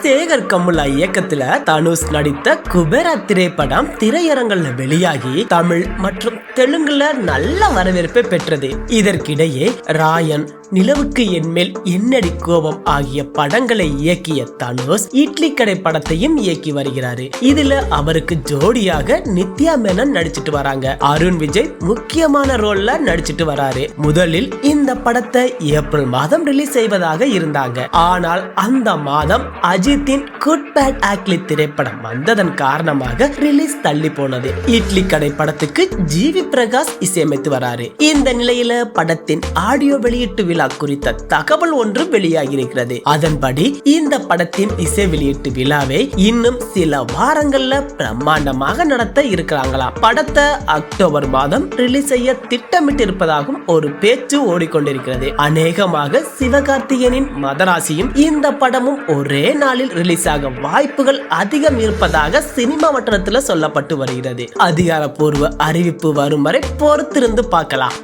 சேகர் கமுலா இயக்கத்துல தனுஷ் நடித்த குபேரா திரைப்படம் திரையரங்கல்ல வெளியாகி தமிழ் மற்றும் தெலுங்குல நல்ல வரவேற்பை பெற்றது. இதற்கிடையே ராயன், நிலவுக்கு என்மேல் என்னடி கோபம் ஆகிய படங்களை இயக்கிய தனுஷ் இட்லி கடை படத்தையும் இயக்கி வருகிறாரு. இதுல அவருக்கு ஜோடியாக நித்யா மேனன் நடிச்சிட்டு வராங்க. அருண் விஜய் முக்கியமான ரோல்ல நடிச்சிட்டு வராரு. முதலில் இந்த படத்தை ஏப்ரல் மாதம் ரிலீஸ் செய்வதாக இருந்தாங்க. ஆனால் அந்த மாதம் அஜித்தின் குட் பேட் ஆக்லி திரைப்படம் வந்ததன் காரணமாக ரிலீஸ் தள்ளி போனது. இட்லி கடை படத்துக்கு ஜிவி பிரகாஷ் இசையமைத்து வராரு. இந்த நிலையில படத்தின் ஆடியோ வெளியீட்டு விழா குறித்த தகவல் ஒன்று வெளியாகி இருக்கிறது. அதன்படி இந்த படத்தின் இசை வெளியீட்டு விழாவை இன்னும் சில வாரங்கள்ல பிரம்மாண்டமாக நடத்த இருக்கிறாங்களாம். படத்தை அக்டோபர் மாதம் ரிலீஸ் செய்ய திட்டமிட்டு இருப்பதாகவும் ஒரு பேச்சு ஓடிக்கொண்டிருக்கிறது. அநேகமாக சிவகார்த்திகேயனின் மதராசியும் இந்த படமும் ஒரே நாளில் ரிலீஸ் ஆக வாய்ப்புகள் அதிகம் இருப்பதாக சினிமா வட்டாரத்தில் சொல்லப்பட்டு வருகிறது. அதிகாரப்பூர்வ அறிவிப்பு வரும் வரை பொறுத்திருந்து பார்க்கலாம்.